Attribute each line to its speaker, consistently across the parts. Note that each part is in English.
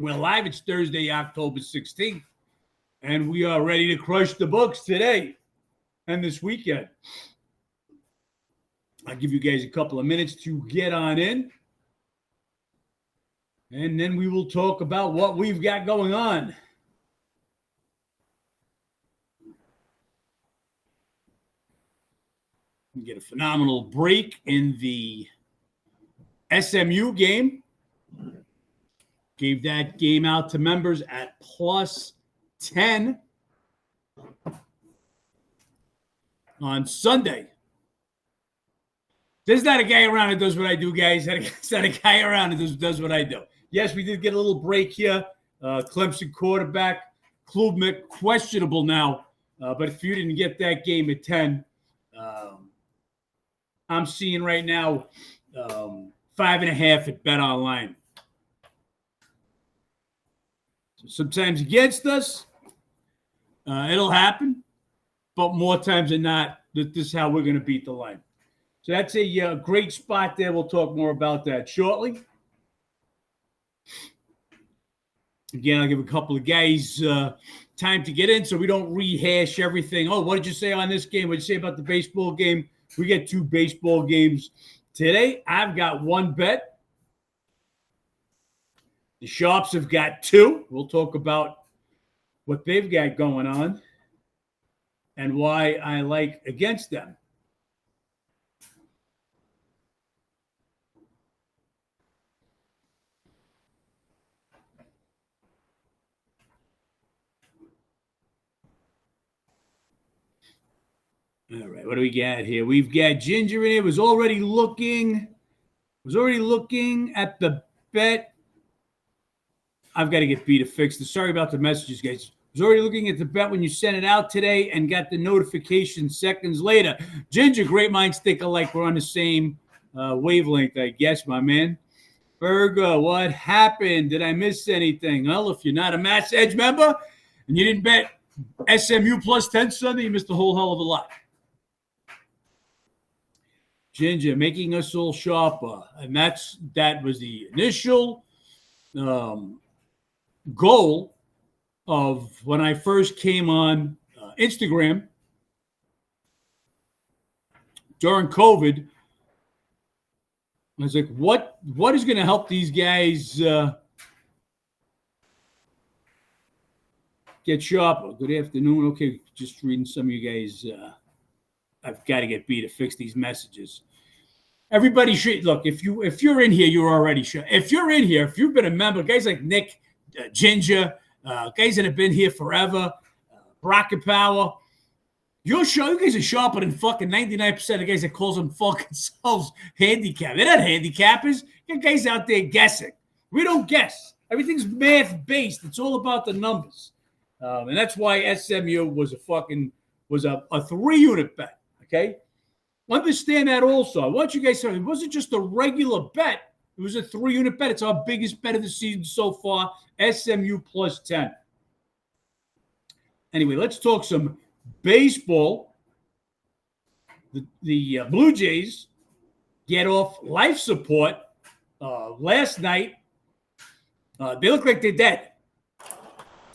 Speaker 1: We're live. It's Thursday, October 16th, and we are ready to crush the books today and this weekend. I'll give you guys a couple of minutes to get on in, and then we will talk about what we've got going on. We get a phenomenal break in the SMU game. Gave that game out to members at plus 10 on Sunday. There's not a guy around that does what I do, guys. There's not a guy around that does what I do. Yes, we did get a little break here. Clemson quarterback, Klubnik, questionable now. But if you didn't get that game at 10, I'm seeing right now 5.5 at Bet Online. So sometimes against us, it'll happen. But more times than not, this is how we're going to beat the line. So that's a great spot there. We'll talk more about that shortly. Again, I'll give a couple of guys time to get in so we don't rehash everything. Oh, what did you say on this game? What did you say about the baseball game? We get 2 baseball games today. I've got 1 bet. The Sharps have got 2. We'll talk about what they've got going on and why I like against them. All right, what do we got here? We've got Ginger in here. Was already looking at the bet. I've got to get Beta fixed. Sorry about the messages, guys. Was already looking at the bet when you sent it out today and got the notification seconds later. Ginger, great minds think alike. We're on the same wavelength, I guess, my man. Virgo, what happened? Did I miss anything? Well, if you're not a Massa Edge member and you didn't bet SMU plus 10 Sunday, you missed a whole hell of a lot. Ginger, making us all sharper. And that was the initial goal of when I first came on Instagram during COVID. I was like, what is going to help these guys get sharper? Good afternoon. Okay, just reading some of you guys. I've got to get B to fix these messages. Everybody should look. If you're in here, you're already sure. If you're in here, if you've been a member, guys like Nick, Ginger, guys that have been here forever, Rocket Power, you guys are sharper than fucking 99% of guys that calls them fucking themselves handicapped. They're not handicappers. You guys out there guessing. We don't guess. Everything's math based. It's all about the numbers, and that's why SMU was a 3-unit bet. Okay, understand that also. I want you guys to know it wasn't just a regular bet. It was a 3-unit bet. It's our biggest bet of the season so far. SMU plus 10. Anyway, let's talk some baseball. The Blue Jays get off life support last night. They look like they're dead.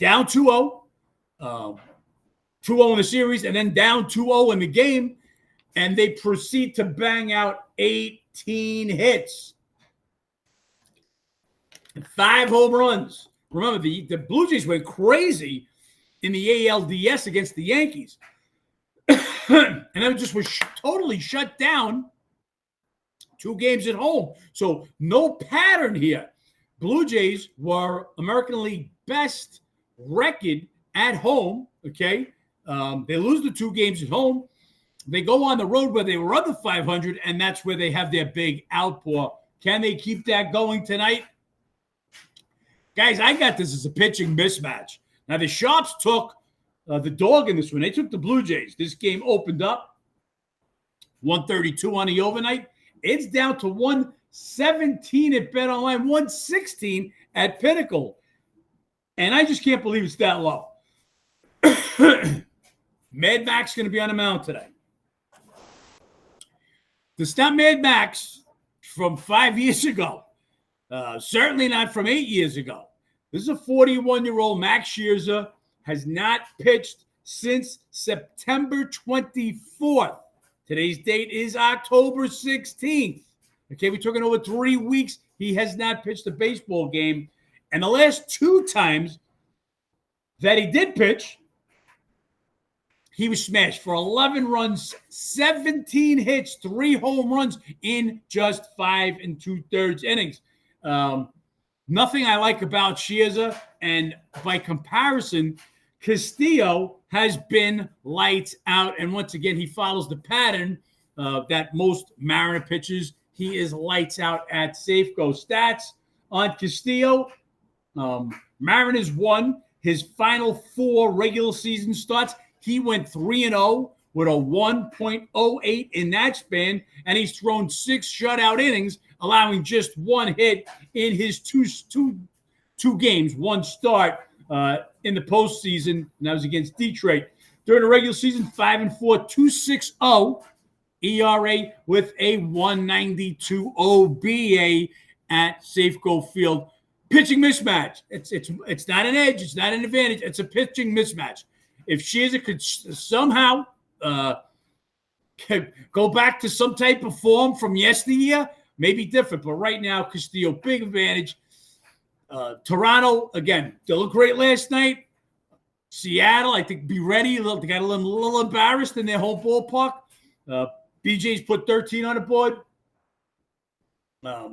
Speaker 1: Down 2-0. 2-0 in the series, and then down 2-0 in the game. And they proceed to bang out 18 hits. 5 home runs. Remember, the Blue Jays went crazy in the ALDS against the Yankees. And then it just was totally shut down. 2 games at home. So no pattern here. Blue Jays were American League best record at home. Okay. They lose the 2 games at home. They go on the road where they were under 500, and that's where they have their big outpour. Can they keep that going tonight? Guys, I got this as a pitching mismatch. Now, the Sharps took the dog in this one. They took the Blue Jays. This game opened up 132 on the overnight. It's down to 117 at Bet Online, 116 at Pinnacle. And I just can't believe it's that low. Mad Mac's going to be on the mound today. It's not Mad Max from 5 years ago. Certainly not from 8 years ago. This is a 41-year-old. Max Scherzer has not pitched since September 24th. Today's date is October 16th. Okay, we're talking over 3 weeks. He has not pitched a baseball game. And the last 2 times that he did pitch, he was smashed for 11 runs, 17 hits, 3 home runs in just 5 2/3 innings. Nothing I like about Scherzer, and by comparison, Castillo has been lights out. And once again, he follows the pattern that most Mariner pitchers. He is lights out at Safeco. Stats on Castillo. Mariners won his final 4 regular season starts. He went 3-0 with a 1.08 in that span, and he's thrown 6 shutout innings, allowing just 1 hit in his two games, 1 start in the postseason, and that was against Detroit. During the regular season, 5-4, 2.60 ERA with a 1.92 OBA at Safeco Field. Pitching mismatch. It's not an edge. It's not an advantage. It's a pitching mismatch. If Scherzer could somehow go back to some type of form from yesteryear, maybe different. But right now, Castillo, big advantage. Toronto, again, they looked great last night. Seattle, I think, be ready. They got a little embarrassed in their home ballpark. BJ's put 13 on the board.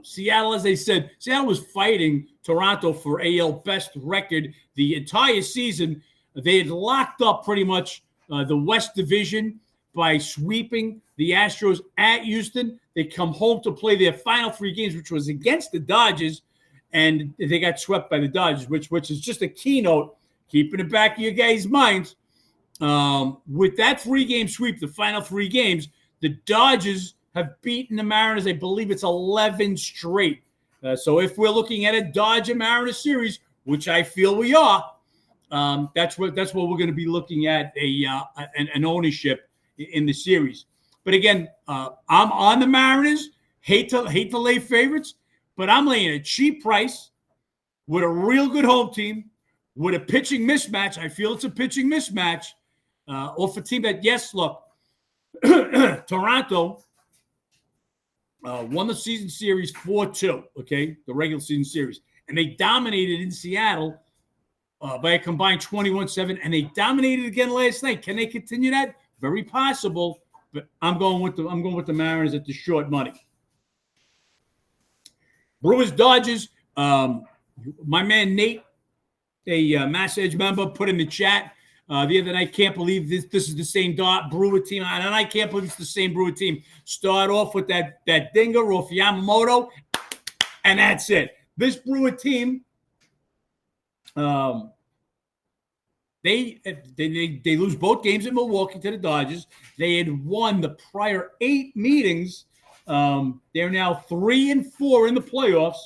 Speaker 1: Seattle, as I said, Seattle was fighting Toronto for AL best record the entire season. They had locked up pretty much the West Division by sweeping the Astros at Houston. They come home to play their final 3 games, which was against the Dodgers, and they got swept by the Dodgers, which is just a keynote. Keep in the back of your guys' minds. With that 3-game sweep, the final 3 games, the Dodgers have beaten the Mariners. I believe it's 11 straight. So if we're looking at a Dodger-Mariners series, which I feel we are, that's what we're going to be looking at, an ownership in the series. But again, I'm on the Mariners. Hate to lay favorites, but I'm laying a cheap price with a real good home team, with a pitching mismatch. I feel it's a pitching mismatch. Off a team that, yes, look, Toronto won the season series 4-2, okay, the regular season series. And they dominated in Seattle by a combined 21-7, and they dominated again last night. Can they continue that? Very possible, but I'm going with the Mariners at the short money. Brewers Dodgers. My man Nate, a Massa Edge member, put in the chat the other night. Can't believe this is the same Brewer team, and I can't believe it's the same Brewer team. Start off with that dinger off Yamamoto, and that's it. This Brewer team. They lose both games in Milwaukee to the Dodgers. They had won the prior 8 meetings. They're now 3-4 in the playoffs,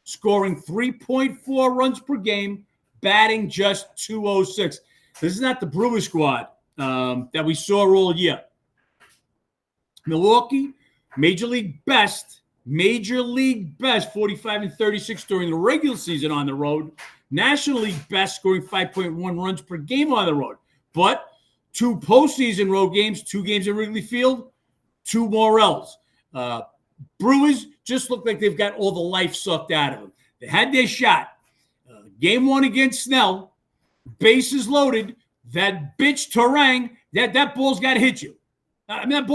Speaker 1: scoring 3.4 runs per game, batting just .206. This is not the Brewer squad that we saw all year. Milwaukee, Major League best, 45-36 during the regular season on the road. National League best, scoring 5.1 runs per game on the road. But 2 postseason road games, 2 games at Wrigley Field, 2 more L's. Brewers just look like they've got all the life sucked out of them. They had their shot. Game 1 against Snell, bases loaded. That bitch Terang, that ball's got to hit you. I mean, that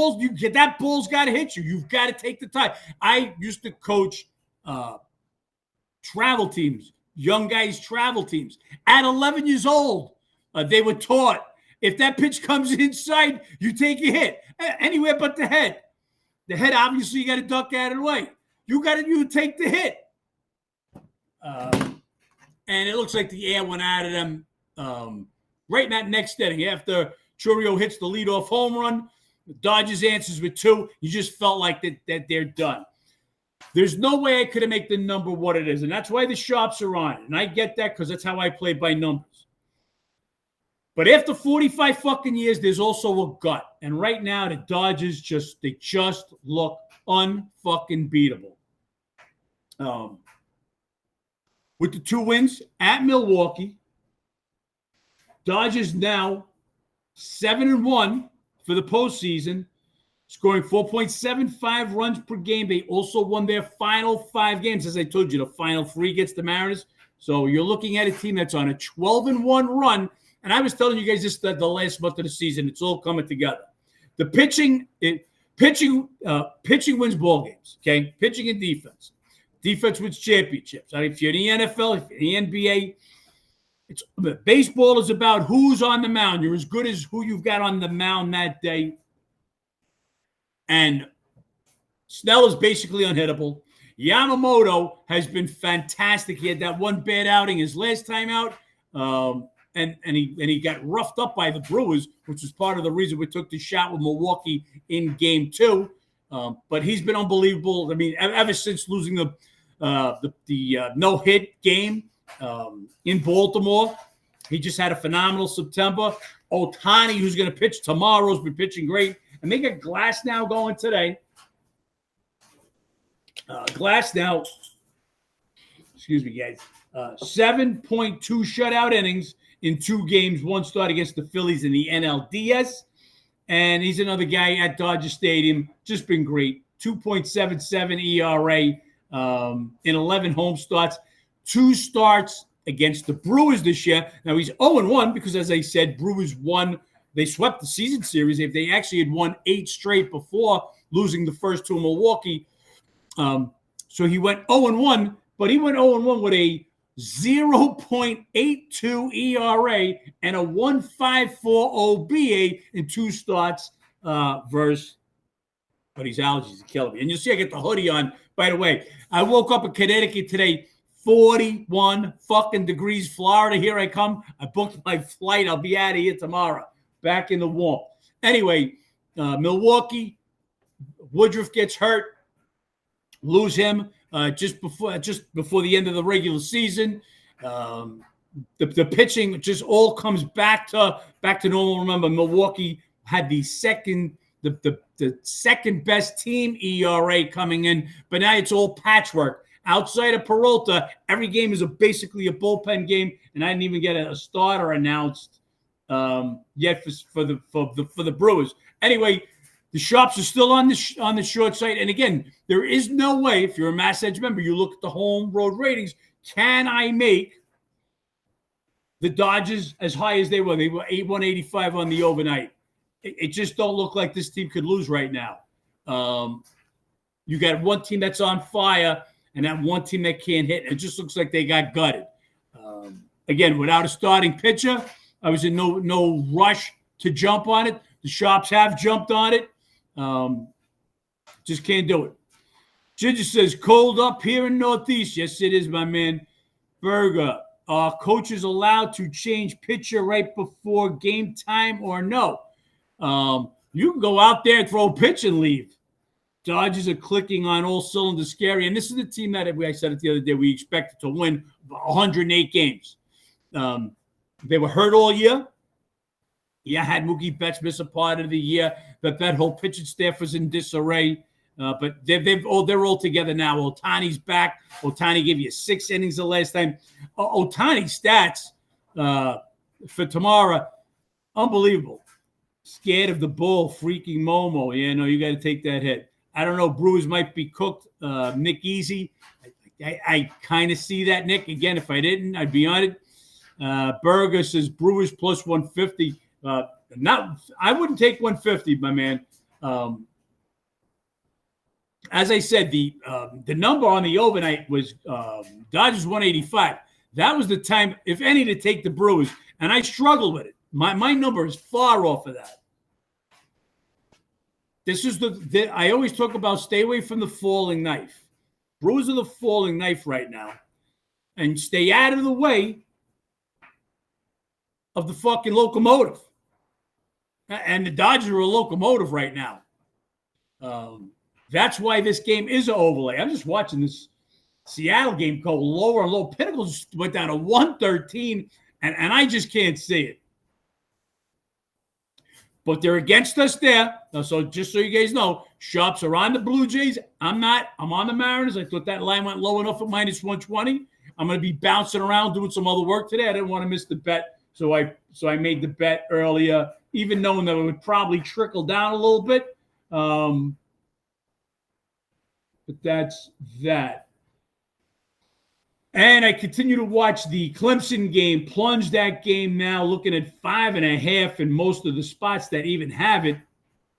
Speaker 1: ball's got to hit you. You've got to take the time. I used to coach travel teams. Young guys travel teams. At 11 years old, they were taught, if that pitch comes inside, you take a hit. Anywhere but the head. The head, obviously, you got to duck out of the way. You take the hit. And it looks like the air went out of them right in that next inning. After Churio hits the leadoff home run, the Dodgers answers with 2. You just felt like that they're done. There's no way I could have made the number what it is, and that's why the sharps are on it. And I get that because that's how I play by numbers. But after 45 fucking years, there's also a gut. And right now, the Dodgers just look unfucking beatable. with the 2 wins at Milwaukee. Dodgers now 7-1 for the postseason, scoring 4.75 runs per game. They also won their final 5 games. As I told you, the final 3 gets the Mariners. So you're looking at a team that's on a 12-1 run. And I was telling you guys this the last month of the season. It's all coming together. The pitching wins ball games, okay? Pitching and defense. Defense wins championships. I mean, if you're in the NFL, if you're in the NBA, baseball is about who's on the mound. You're as good as who you've got on the mound that day. And Snell is basically unhittable. Yamamoto has been fantastic. He had that one bad outing his last time out, and he got roughed up by the Brewers, which was part of the reason we took the shot with Milwaukee in Game 2. But he's been unbelievable. I mean, ever since losing the no-hit game in Baltimore, he just had a phenomenal September. Ohtani, who's going to pitch tomorrow, has been pitching great. And they got Glass now going today. Glass now, excuse me, guys, 7.2 shutout innings in 2 games, 1 start against the Phillies in the NLDS. And he's another guy at Dodger Stadium, just been great. 2.77 ERA in 11 home starts, 2 starts against the Brewers this year. Now he's 0-1 because, as I said, Brewers won. They swept the season series. If they actually had won 8 straight before losing the first 2 in Milwaukee. So he went 0-1, but he went 0-1 with a 0.82 ERA and a 1.54 OBA in 2 starts versus, but his allergies are killing me. And you'll see I get the hoodie on. By the way, I woke up in Connecticut today, 41 fucking degrees, Florida. Here I come. I booked my flight. I'll be out of here tomorrow. Back in the warm. Anyway, Milwaukee, Woodruff gets hurt. Lose him just before the end of the regular season. The pitching just all comes back to normal. Remember, Milwaukee had the second best team ERA coming in, but now it's all patchwork. Outside of Peralta, every game is basically a bullpen game, and I didn't even get a starter announced yet for the Brewers. Anyway, the shops are still on the short side, and again, there is no way, if you're a Mass Edge member, you look at the home road ratings. Can I make the Dodgers as high as they were? They were 185 on the overnight. It just don't look like this team could lose right now. You got one team that's on fire, and that one team that can't hit. It just looks like they got gutted. Again, without a starting pitcher, I was in no rush to jump on it. The shops have jumped on it. Just can't do it. Ginger says, cold up here in Northeast. Yes, it is, my man. Berger, are coaches allowed to change pitcher right before game time or no? You can go out there and throw a pitch and leave. Dodgers are clicking on all cylinders scary. And this is the team that, I said it the other day, we expected to win 108 games. They were hurt all year. Yeah, had Mookie Betts miss a part of the year, but that whole pitching staff was in disarray. But they're all together now. Ohtani's back. Ohtani gave you 6 innings the last time. Ohtani's stats for tomorrow, unbelievable. Scared of the bull, freaking Momo. Yeah, no, you got to take that hit. I don't know. Brewers might be cooked. Nick Easy. I kind of see that, Nick. Again, if I didn't, I'd be on it. Berger says Brewers plus 150. I wouldn't take 150, my man. As I said, the number on the overnight was Dodgers 185. That was the time, if any, to take the Brewers, and I struggled with it. My number is far off of that. This is I always talk about stay away from the falling knife. Brewers are the falling knife right now, and stay out of the way of the fucking locomotive. And the Dodgers are a locomotive right now. That's why this game is an overlay. I'm just watching this Seattle game go lower and lower. Pinnacle just went down to 113, and I just can't see it. But they're against us there. So just so you guys know, shops are on the Blue Jays. I'm not. I'm on the Mariners. I thought that line went low enough at minus 120. I'm going to be bouncing around doing some other work today. I didn't want to miss the bet, so I made the bet earlier, even knowing that it would probably trickle down a little bit. But that's that. And I continue to watch the Clemson game, plunge that game now, looking at 5.5 in most of the spots that even have it,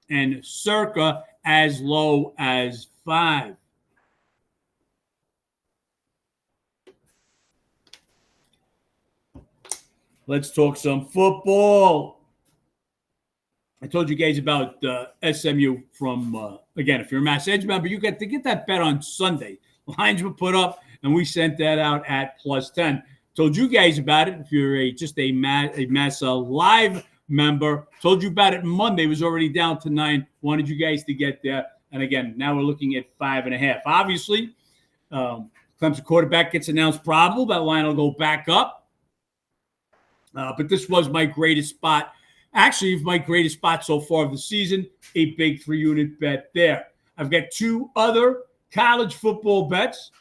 Speaker 1: and circa as low as 5. Let's talk some football. I told you guys about SMU from, again, if you're a Mass Edge member, you get to get that bet on Sunday. Lines were put up, and we sent that out at +10. Told you guys about it if you're just a Massa live member. Told you about it Monday. It was already down to 9. Wanted you guys to get there. And again, now we're looking at 5.5. Obviously, Clemson quarterback gets announced probable. That line will go back up. But this was my greatest spot. Actually, my greatest spot so far of the season, a big 3-unit bet there. I've got 2 other college football bets.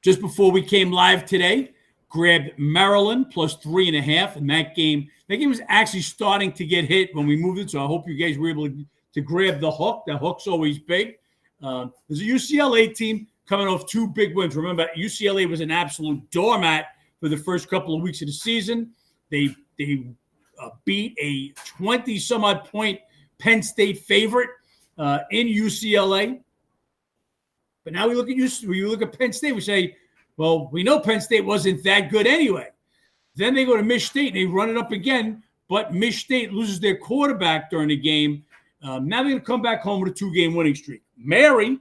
Speaker 1: Just before we came live today, grabbed Maryland +3.5. And that game was actually starting to get hit when we moved it. So I hope you guys were able to grab the hook. That hook's always big. There's a UCLA team coming off 2 big wins. Remember, UCLA was an absolute doormat for the first couple of weeks of the season. They beat a 20-some-odd point Penn State favorite in UCLA. But now we look at Penn State, we say, well, we know Penn State wasn't that good anyway. Then they go to Mich State, and they run it up again, but Mich State loses their quarterback during the game. Now they're going to come back home with a 2-game winning streak. Maryland,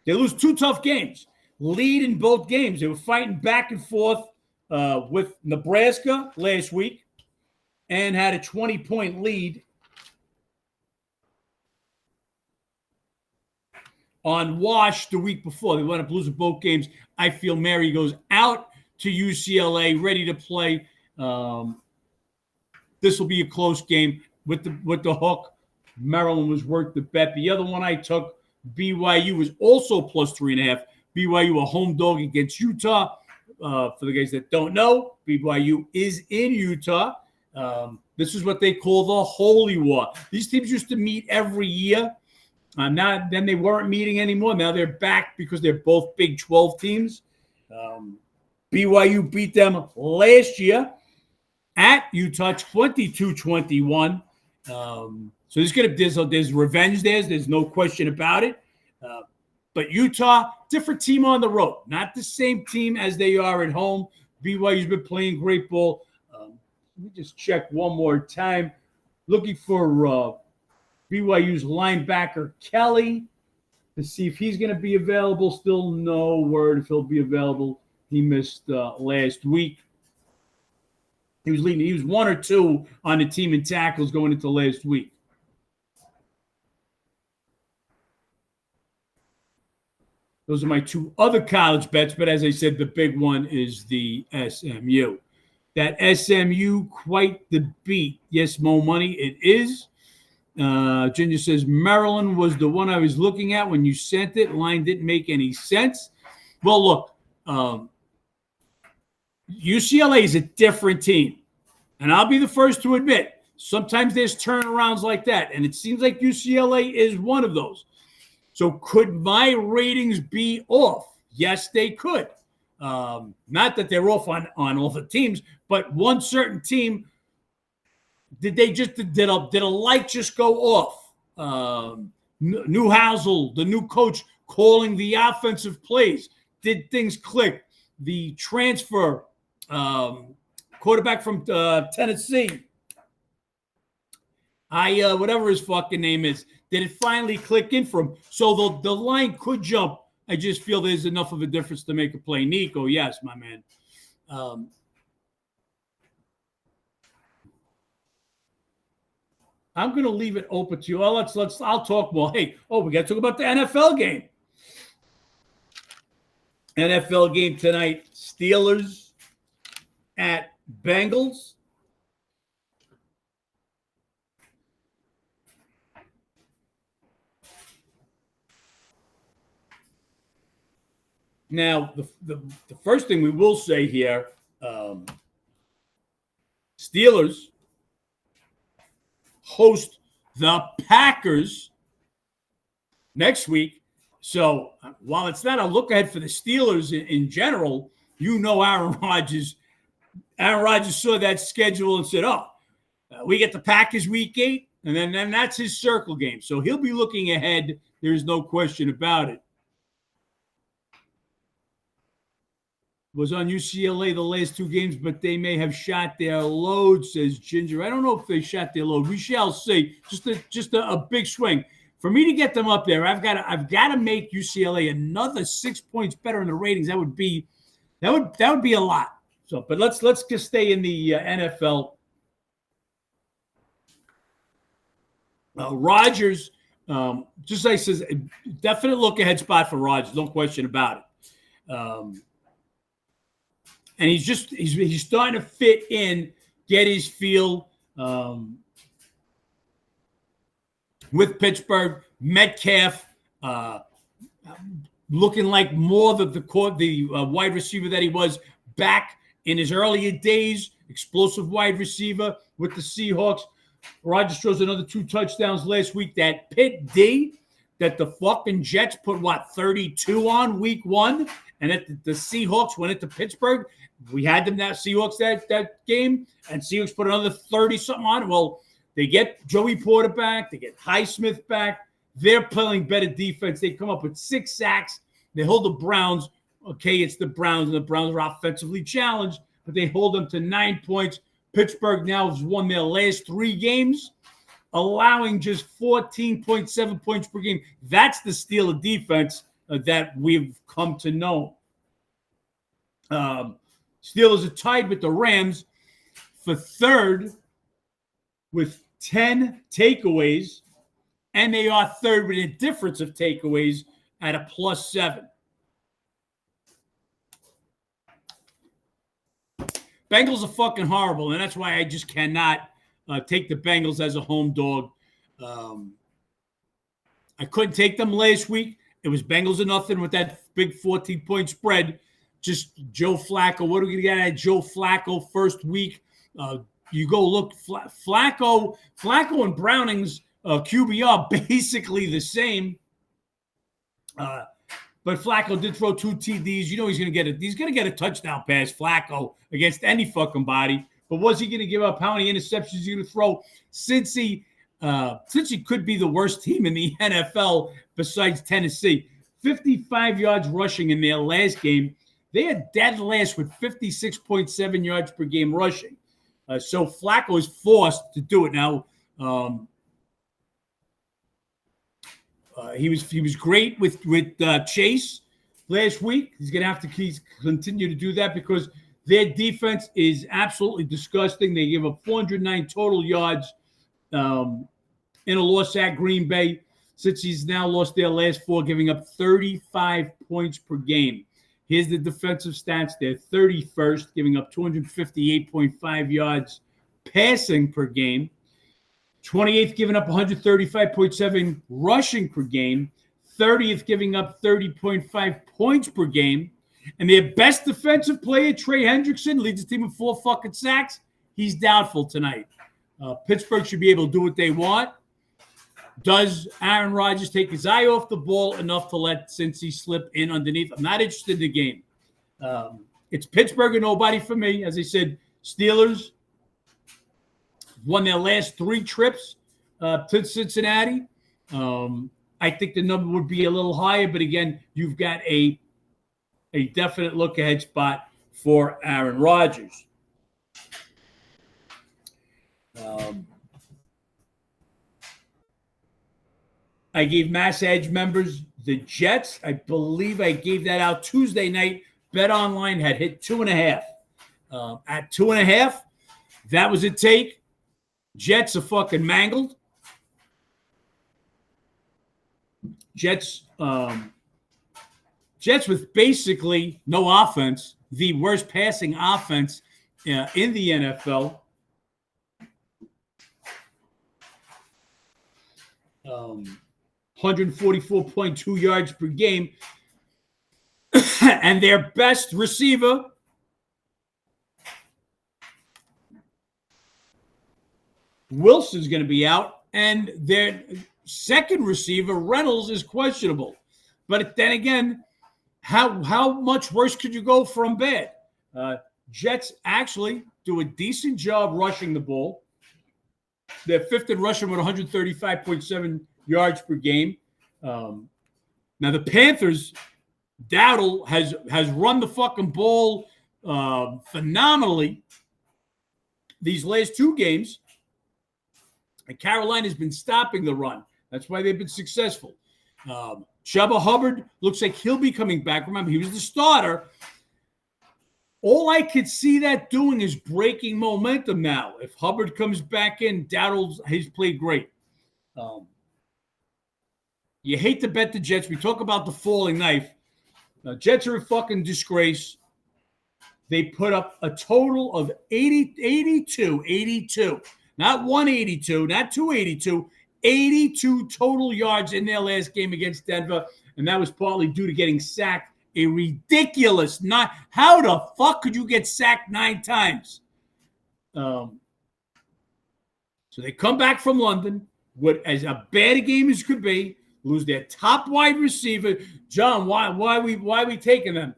Speaker 1: they lose 2 tough games. Lead in both games. They were fighting back and forth with Nebraska last week and had a 20-point lead on Wash the week before. They wound up losing both games. I feel Mary goes out to UCLA ready to play. This will be a close game with the hook. Maryland was worth the bet. The other one I took, BYU, was also +3.5. BYU, a home dog against Utah. For the guys that don't know, BYU is in Utah. This is what they call the Holy War. These teams used to meet every year. Then they weren't meeting anymore. Now they're back because they're both Big 12 teams. BYU beat them last year at Utah 22-21. So there's revenge there. There's no question about it. But Utah, different team on the road. Not the same team as they are at home. BYU's been playing great ball. Let me just check one more time. Looking for BYU's linebacker, Kelly, to see if he's going to be available. Still no word if he'll be available. He missed last week. He was leading. He was 1 or 2 on the team in tackles going into last week. Those are my 2 other college bets, but as I said, the big one is the SMU. That SMU, quite the beat. Yes, Mo Money, it is. Ginger says, Maryland was the one I was looking at when you sent it. Line didn't make any sense. Well, look, UCLA is a different team. And I'll be the first to admit, sometimes there's turnarounds like that. And it seems like UCLA is one of those. So could my ratings be off? Yes, they could. Not that they're off on all the teams, but one certain team, did a light just go off? Newhousel, the new coach, calling the offensive plays. Did things click? The transfer quarterback from Tennessee, whatever his fucking name is, did it finally click in for him? So the line could jump. I just feel there's enough of a difference to make a play. Nico, yes, my man. I'm going to leave it open to you. Well, I'll talk more. Hey, we got to talk about the NFL game. NFL game tonight, Steelers at Bengals. Now, the first thing we will say here, Steelers host the Packers next week. So while it's not a look ahead for the Steelers in general, Aaron Rodgers saw that schedule and said, we get the Packers week 8, and then that's his circle game. So he'll be looking ahead. There's no question about it. Was on UCLA the last 2 games, but they may have shot their load, says Ginger. I don't know if they shot their load. We shall see. Just a big swing. For me to get them up there, I've got to make UCLA another 6 points better in the ratings. That would be a lot. So, but let's just stay in the NFL. Rodgers, just like says, definite look ahead spot for Rodgers, no question about it. And he's starting to fit in, get his feel with Pittsburgh. Metcalf looking like more the wide receiver that he was back in his earlier days. Explosive wide receiver with the Seahawks. Rodgers throws another 2 touchdowns last week. That Pitt D that the fucking Jets put, 32 on week 1? And that the Seahawks went into Pittsburgh. We had them Seahawks that game, and Seahawks put another 30-something on. Well, they get Joey Porter back. They get Highsmith back. They're playing better defense. They come up with 6 sacks. They hold the Browns. Okay, it's the Browns, and the Browns are offensively challenged, but they hold them to 9 points. Pittsburgh now has won their last 3 games, allowing just 14.7 points per game. That's the Steelers defense that we've come to know. Steelers are tied with the Rams for 3rd with 10 takeaways, and they are 3rd with a difference of takeaways at a +7. Bengals are fucking horrible, and that's why I just cannot take the Bengals as a home dog. I couldn't take them last week. It was Bengals or nothing with that big 14-point spread. Just Joe Flacco. What are we going to get at Joe Flacco first week? You go look. Flacco and Browning's QBR basically the same. But Flacco did throw 2 TDs. You know he's going to get a touchdown pass, Flacco, against any fucking body. But was he going to give up? How many interceptions is he going to throw? Since he could be the worst team in the NFL besides Tennessee. 55 yards rushing in their last game. They are dead last with 56.7 yards per game rushing. So Flacco is forced to do it now. He was great with Chase last week. He's going to have to continue to do that because their defense is absolutely disgusting. They give up 409 total yards in a loss at Green Bay. Since he's now lost their last 4, giving up 35 points per game. Here's the defensive stats. They're 31st, giving up 258.5 yards passing per game. 28th, giving up 135.7 rushing per game. 30th, giving up 30.5 points per game. And their best defensive player, Trey Hendrickson, leads the team with 4 fucking sacks. He's doubtful tonight. Pittsburgh should be able to do what they want. Does Aaron Rodgers take his eye off the ball enough to let Cincy slip in underneath? I'm not interested in the game. It's Pittsburgh or nobody for me. As I said, Steelers won their last 3 trips to Cincinnati. I think the number would be a little higher, but again, you've got a definite look-ahead spot for Aaron Rodgers. I gave Massa Edge members the Jets. I believe I gave that out Tuesday night. Bet Online had hit 2.5. At 2.5, that was a take. Jets are fucking mangled. Jets with basically no offense, the worst passing offense in the NFL. 144.2 yards per game. and their best receiver, Wilson's going to be out, and their second receiver, Reynolds, is questionable. But then again, how much worse could you go from bad? Jets actually do a decent job rushing the ball. They're fifth in rushing with 135.7 yards per game. Now the Panthers, Dowdle has run the fucking ball phenomenally these last two games, and Carolina's been stopping the run. That's why they've been successful. Chuba Hubbard looks like he'll be coming back. Remember, he was the starter. All I could see that doing is breaking momentum now. If Hubbard comes back in, he's played great. You hate to bet the Jets. We talk about the falling knife. Jets are a fucking disgrace. They put up a total of 82. Not 182, not 282, 82 total yards in their last game against Denver. And that was partly due to getting sacked. A ridiculous not. How the fuck could you get sacked 9 times? So they come back from London with as a bad a game as could be, lose their top wide receiver. John, why we taking them?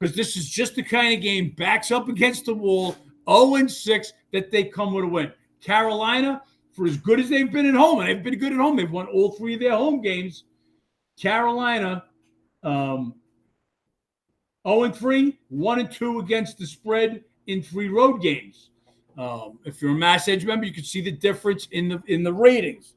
Speaker 1: Because this is just the kind of game, backs up against the wall, 0-6, that they come with a win. Carolina, for as good as they've been at home, and they've been good at home, they've won all 3 of their home games. Carolina, 0-3, 1-2 against the spread in 3 road games. If you're a Mass Edge member, you can see the difference in the ratings.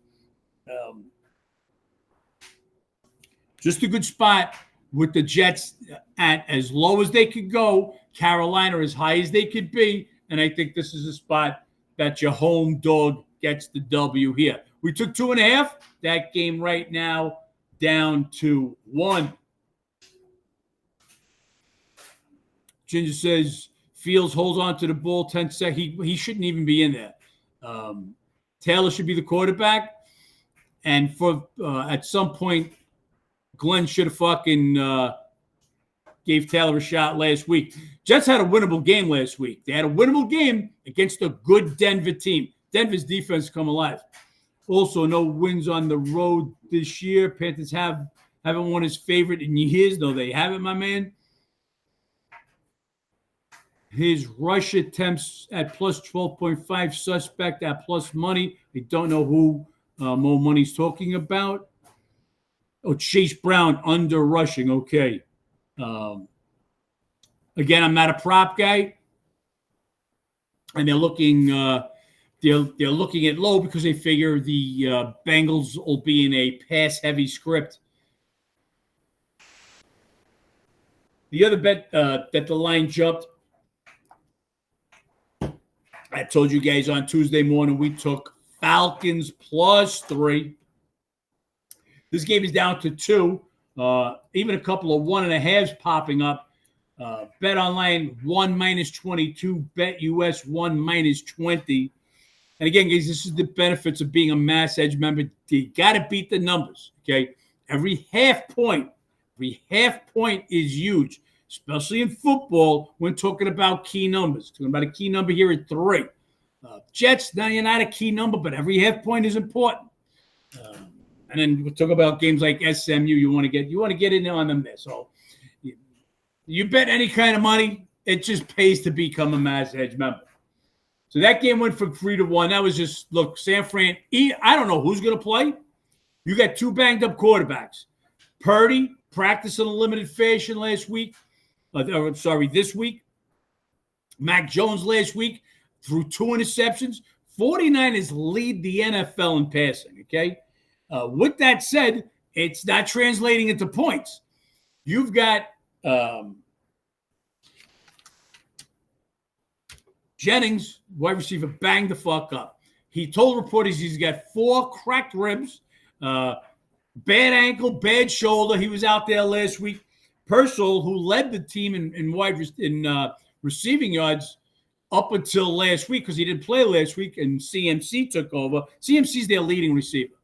Speaker 1: Just a good spot with the Jets at as low as they could go, Carolina as high as they could be, and I think this is a spot that your home dog gets the W here. We took 2.5. That game right now down to 1. Ginger says Fields holds on to the ball 10 seconds. He shouldn't even be in there. Taylor should be the quarterback. And for at some point, Glenn should have fucking gave Taylor a shot last week. Jets had a winnable game last week. They had a winnable game against a good Denver team. Denver's defense come alive. Also, no wins on the road this year. Panthers haven't won his favorite in years. No, they haven't, my man. His rush attempts at plus 12.5, suspect at plus money. I don't know who more money's talking about. Oh, Chase Brown under rushing. Okay. Again, I'm not a prop guy, and they're looking they're looking at low because they figure the Bengals will be in a pass-heavy script. The other bet that the line jumped, I told you guys on Tuesday morning, we took Falcons plus 3. This game is down to 2. Even a couple of 1.5s popping up. Bet online 1 minus 22. Bet US 1 minus 20. And again, guys, this is the benefits of being a Mass Edge member. You got to beat the numbers. Okay, every half point is huge, especially in football when talking about key numbers. Talking about a key number here at 3. Jets, now you're not a key number, but every half point is important. And then we'll talk about games like SMU. You want to get in on them there. So you bet any kind of money, it just pays to become a Mass Edge member. So that game went from 3-1. That was just, look, San Fran, I don't know who's going to play. You got 2 banged up quarterbacks. Purdy practiced in a limited fashion this week. Mac Jones last week threw 2 interceptions. 49ers lead the NFL in passing, okay? With that said, it's not translating into points. You've got Jennings, wide receiver, banged the fuck up. He told reporters he's got 4 cracked ribs, bad ankle, bad shoulder. He was out there last week. Purcell, who led the team in receiving yards up until last week because he didn't play last week, and CMC took over. CMC's their leading receiver.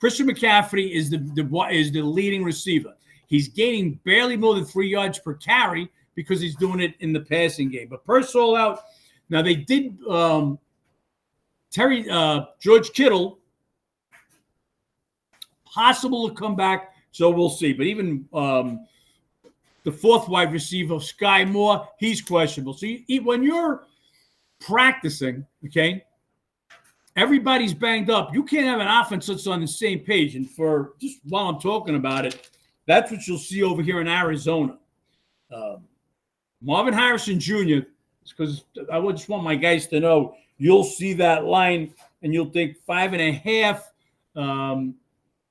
Speaker 1: Christian McCaffrey is the leading receiver. He's gaining barely more than 3 yards per carry because he's doing it in the passing game. But Purcell out. Now, they did George Kittle, possible to come back, so we'll see. But even the fourth wide receiver, Sky Moore, he's questionable. So when you're practicing, okay, everybody's banged up. You can't have an offense that's on the same page. And for just while I'm talking about it, that's what you'll see over here in Arizona. Marvin Harrison Jr., because I would just want my guys to know, you'll see that line and you'll think 5.5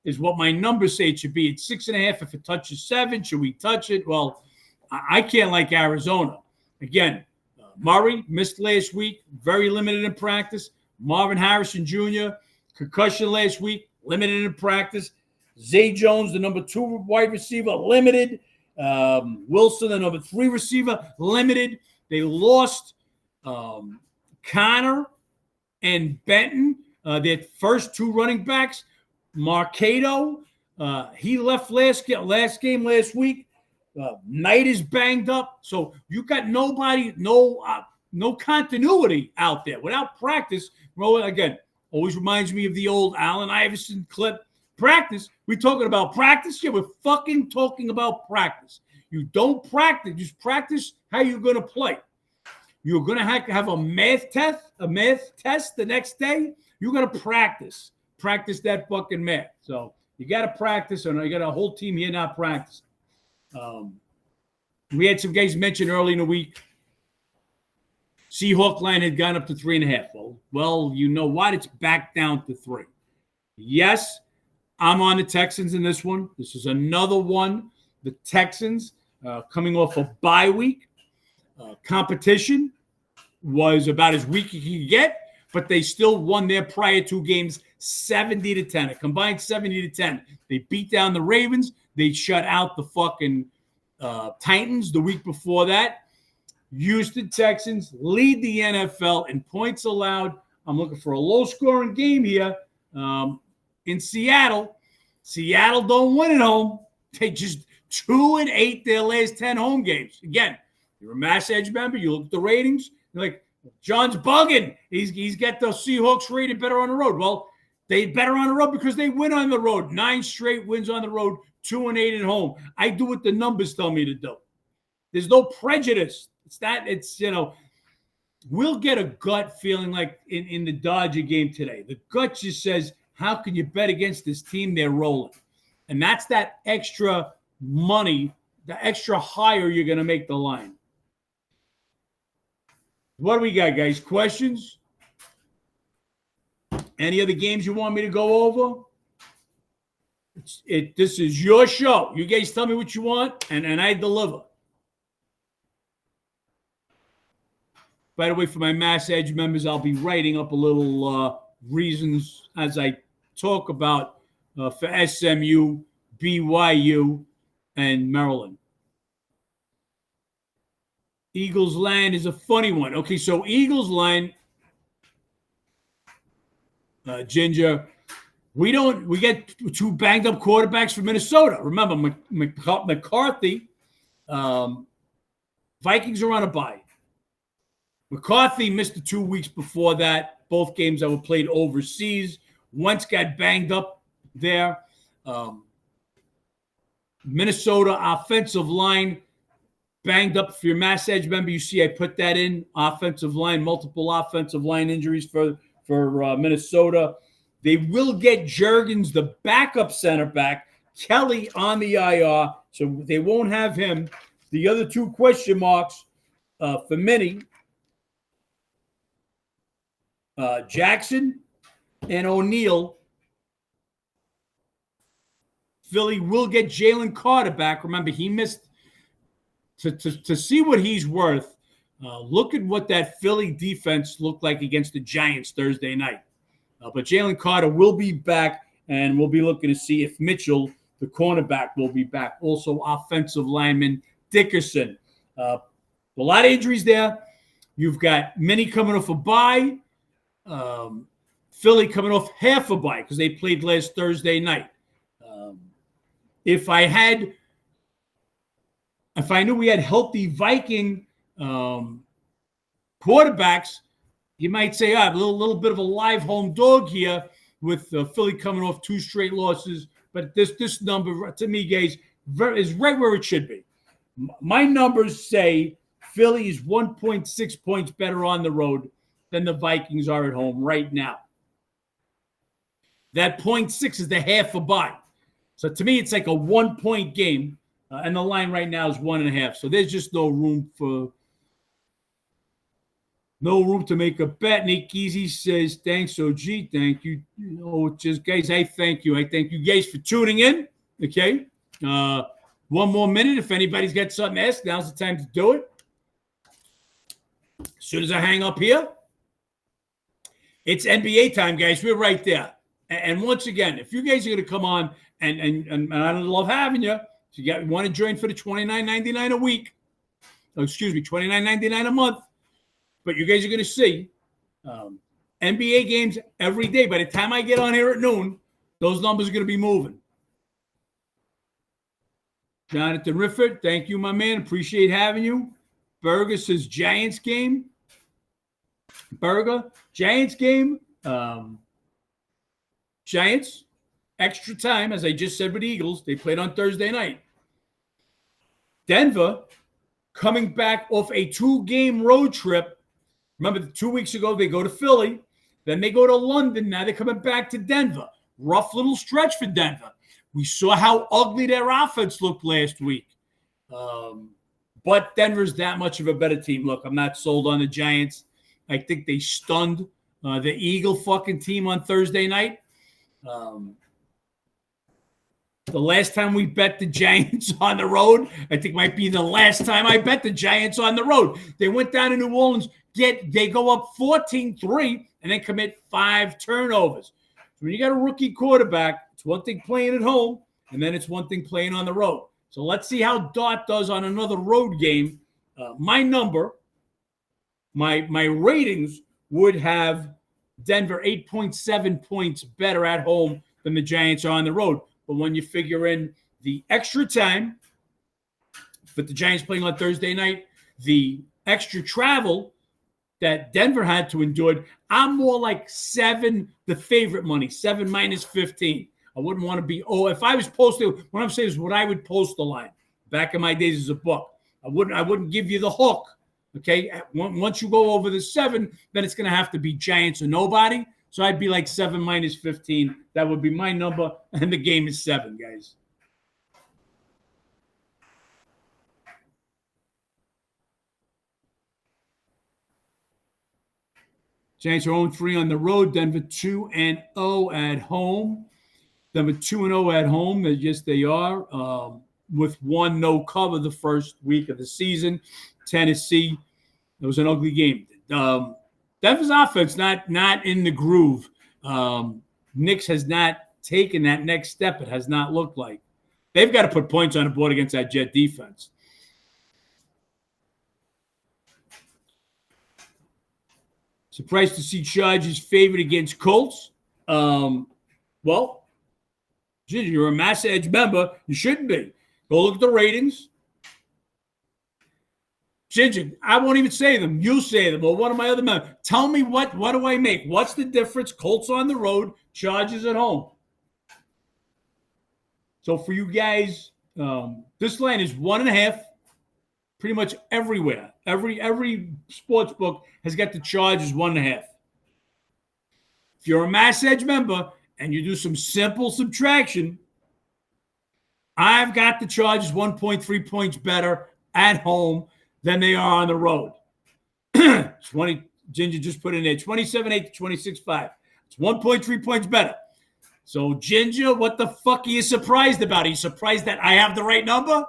Speaker 1: is what my numbers say it should be. It's 6.5 if it touches 7. Should we touch it? Well, I can't like Arizona. Again, Murray missed last week, very limited in practice. Marvin Harrison Jr., concussion last week, limited in practice. Zay Jones, the number 2 wide receiver, limited. Wilson, the number 3 receiver, limited. They lost Connor and Benton, their first 2 running backs. Marcado, he left last game last week. Knight is banged up. So you got nobody, no continuity out there. Without practice, again, always reminds me of the old Allen Iverson clip. Practice? We're talking about practice? Yeah, we're fucking talking about practice. You don't practice. Just practice how you're going to play. You're going to have a math test the next day. You're going to practice that fucking math. So you got to practice, and you got a whole team here not practicing. We had some guys mentioned early in the week. Seahawk line had gone up to 3.5. Well, you know what? It's back down to 3. Yes, I'm on the Texans in this one. This is another one. The Texans coming off a bye week. Competition was about as weak as you could get, but they still won their prior 2 games 70-10. A combined 70-10. They beat down the Ravens. They shut out the fucking Titans the week before that. Houston Texans lead the NFL in points allowed. I'm looking for a low-scoring game here in Seattle. Seattle don't win at home. They just 2-8 their last 10 home games. Again, you're a Mass Edge member. You look at the ratings. You're like, John's bugging. He's got the Seahawks rated better on the road. Well, they better on the road because they win on the road. 9 straight wins on the road, 2-8 at home. I do what the numbers tell me to do. There's no prejudice. We'll get a gut feeling like in the Dodger game today. The gut just says, how can you bet against this team? They're rolling. And that's that extra money, the extra higher you're going to make the line. What do we got, guys? Questions? Any other games you want me to go over? This is your show. You guys tell me what you want, and I deliver. By the way, for my Mass Edge members, I'll be writing up a little reasons as I talk about for SMU, BYU, and Maryland. Eagles line is a funny one. Okay, so Eagles line, Ginger, we get 2 banged up quarterbacks from Minnesota. Remember, McCarthy, Vikings are on a bye. McCarthy missed the 2 weeks before that. Both games that were played overseas. Once got banged up there. Minnesota offensive line banged up. For your Mass Edge member, you see I put that in. Offensive line, multiple offensive line injuries for Minnesota. They will get Juergens, the backup center back, Kelly on the IR, so they won't have him. The other 2 question marks for Minnie, Jackson and O'Neal. Philly will get Jalen Carter back. Remember, he missed. To see what he's worth, look at what that Philly defense looked like against the Giants Thursday night. But Jalen Carter will be back, and we'll be looking to see if Mitchell, the cornerback, will be back. Also, offensive lineman Dickerson. A lot of injuries there. You've got Minnie coming off a bye. Philly coming off half a bye because they played last Thursday night. If I had if I knew we had healthy Viking quarterbacks, you might say, a little bit of a live home dog here with Philly coming off 2 straight losses. But this number, to me, guys, is right where it should be. My numbers say Philly is 1.6 points better on the road than the Vikings are at home right now. That 0.6 is the half a bye. So to me, it's like a 1-point game. And the line right now is 1.5. So there's just no room to make a bet. Nick Easy says, thanks, OG. Thank you. Just guys, I thank you. I thank you guys for tuning in. Okay. One more minute. If anybody's got something to ask, now's the time to do it. As soon as I hang up here, it's NBA time, guys. We're right there. And once again, if you guys are going to come on, and I love having you, if you want to join for the $29.99 a week, $29.99 a month, but you guys are going to see NBA games every day. By the time I get on here at noon, those numbers are going to be moving. Jonathan Rifford, thank you, my man. Appreciate having you. Berger says Giants game. Giants game. Giants, extra time, as I just said with Eagles. They played on Thursday night. Denver, coming back off a 2-game road trip. Remember, 2 weeks ago, they go to Philly. Then they go to London. Now they're coming back to Denver. Rough little stretch for Denver. We saw how ugly their offense looked last week. But Denver's that much of a better team. Look, I'm not sold on the Giants. I think they stunned the Eagle fucking team on Thursday night. The last time we bet the Giants on the road, I think might be the last time I bet the Giants on the road. They went down to New Orleans, they go up 14-3, and then commit 5 turnovers. So when you got a rookie quarterback, it's one thing playing at home, and then it's one thing playing on the road. So let's see how Dot does on another road game. My ratings would have Denver 8.7 points better at home than the Giants are on the road. But when you figure in the extra time, with the Giants playing on Thursday night, the extra travel that Denver had to endure, I'm more like 7, the favorite money, 7 minus 15. I wouldn't want to be, if I was posting, what I'm saying is what I would post the line. Back in my days as a book. I wouldn't give you the hook. Okay, once you go over the 7, then it's going to have to be Giants or nobody. So I'd be like 7 minus 15. That would be my number, and the game is 7, guys. Giants are 0-3 on the road. Denver 2-0 at home. Denver 2-0 at home. Yes, they are. With 1 no cover the first week of the season. Tennessee, it was an ugly game. Denver's offense not in the groove. Knicks has not taken that next step. It has not looked like. They've got to put points on the board against that Jet defense. Surprised to see Chargers favored against Colts. Well, you're a Massa Edge member. You shouldn't be. Go look at the ratings. Ginger, I won't even say them. You say them, or one of my other members. Tell me what do I make? What's the difference? Colts on the road, Chargers at home. So for you guys, this line is 1.5. Pretty much everywhere. Every sports book has got the Chargers 1.5. If you're a Mass Edge member and you do some simple subtraction, I've got the Chargers 1.3 points better at home than they are on the road. 20, Ginger just put in there, 27-8 to 26-5. It's 1.3 points better. So, Ginger, what the fuck are you surprised about? Are you surprised that I have the right number?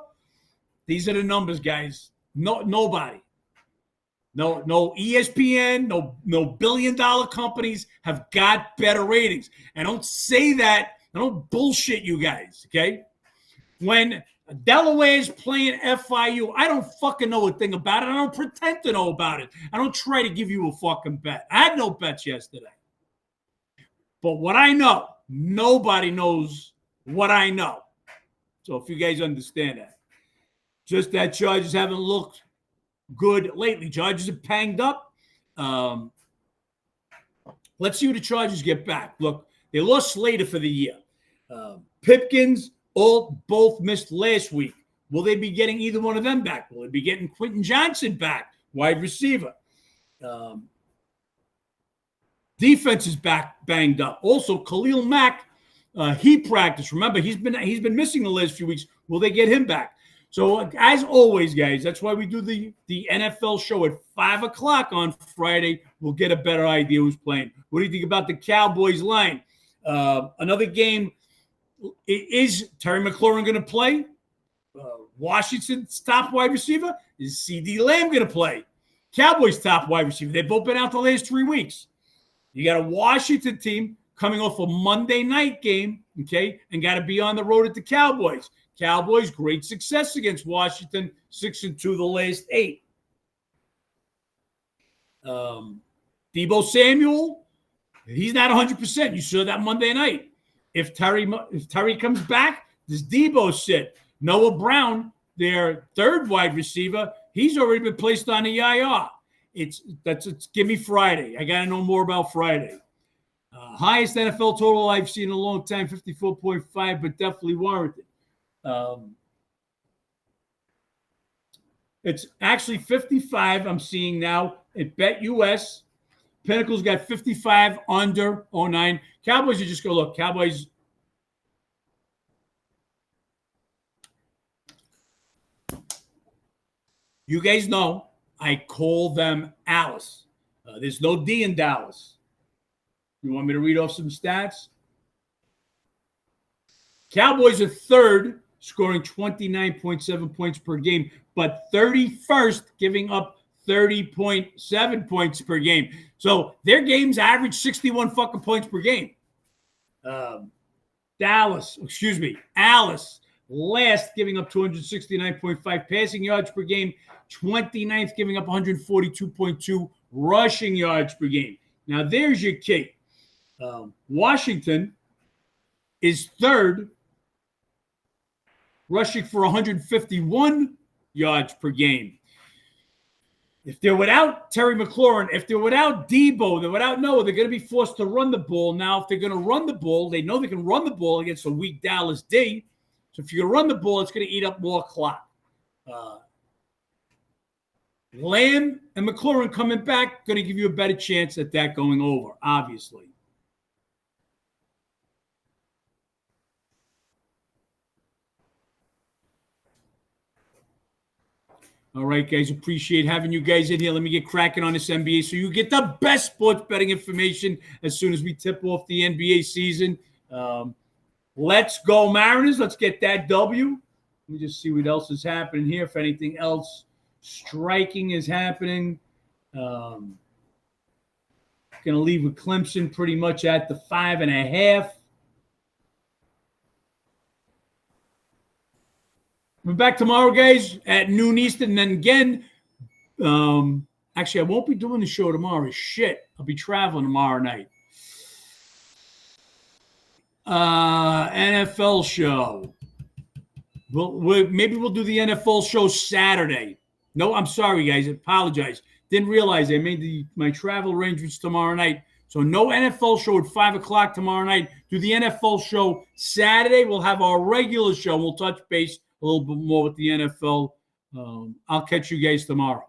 Speaker 1: These are the numbers, guys. Nobody. No ESPN, no billion-dollar companies have got better ratings. And don't say that. I don't bullshit you guys, okay? When Delaware's playing FIU, I don't fucking know a thing about it. I don't pretend to know about it. I don't try to give you a fucking bet. I had no bets yesterday. But what I know, nobody knows what I know. So if you guys understand that. Just that Chargers haven't looked good lately. Chargers are panged up. Let's see who the Chargers get back. Look, they lost Slater for the year. Pipkins both missed last week. Will they be getting either one of them back? Will they be getting Quentin Johnson back, wide receiver? Defense is back banged up. Also, Khalil Mack, he practiced. Remember, he's been missing the last few weeks. Will they get him back? So, as always, guys, that's why we do the NFL show at 5 o'clock on Friday. We'll get a better idea who's playing. What do you think about the Cowboys line? Another game, is Terry McLaurin going to play? Washington's top wide receiver? Is C.D. Lamb going to play? Cowboys' top wide receiver. They've both been out the last 3 weeks. You got a Washington team coming off a Monday night game, okay, and got to be on the road at the Cowboys. Cowboys, great success against Washington, 6-2 the last 8. Deebo Samuel, he's not 100%. You saw that Monday night. If Terry comes back, does Deebo sit? Noah Brown, their third wide receiver, he's already been placed on the IR. It's give me Friday. I got to know more about Friday. Highest NFL total I've seen in a long time, 54.5, but definitely warranted. It's actually 55 I'm seeing now at BetUS. Pinnacle's got 55 under 09. Cowboys, you just go look. Cowboys. You guys know I call them Alice. There's no D in Dallas. You want me to read off some stats? Cowboys are third, scoring 29.7 points per game, but 31st, giving up 30.7 points per game. So their games average 61 fucking points per game. Alice, last, giving up 269.5 passing yards per game, 29th, giving up 142.2 rushing yards per game. Now, there's your key. Washington is third, rushing for 151 yards per game. If they're without Terry McLaurin, if they're without Deebo, they're without Noah, they're going to be forced to run the ball. Now, if they're going to run the ball, they know they can run the ball against a weak Dallas D. So if you're going to run the ball, it's going to eat up more clock. Lamb and McLaurin coming back, going to give you a better chance at that going over, obviously. All right, guys, appreciate having you guys in here. Let me get cracking on this NBA so you get the best sports betting information as soon as we tip off the NBA season. Let's go, Mariners. Let's get that W. Let me just see what else is happening here, if anything else striking is happening. Going to leave with Clemson pretty much at the 5.5. We're back tomorrow, guys, at noon Eastern. And then again, actually, I won't be doing the show tomorrow. Shit. I'll be traveling tomorrow night. NFL show. Maybe we'll do the NFL show Saturday. No, I'm sorry, guys. I apologize. Didn't realize I made my travel arrangements tomorrow night. So no NFL show at 5 o'clock tomorrow night. Do the NFL show Saturday. We'll have our regular show. We'll touch base a little bit more with the NFL. I'll catch you guys tomorrow.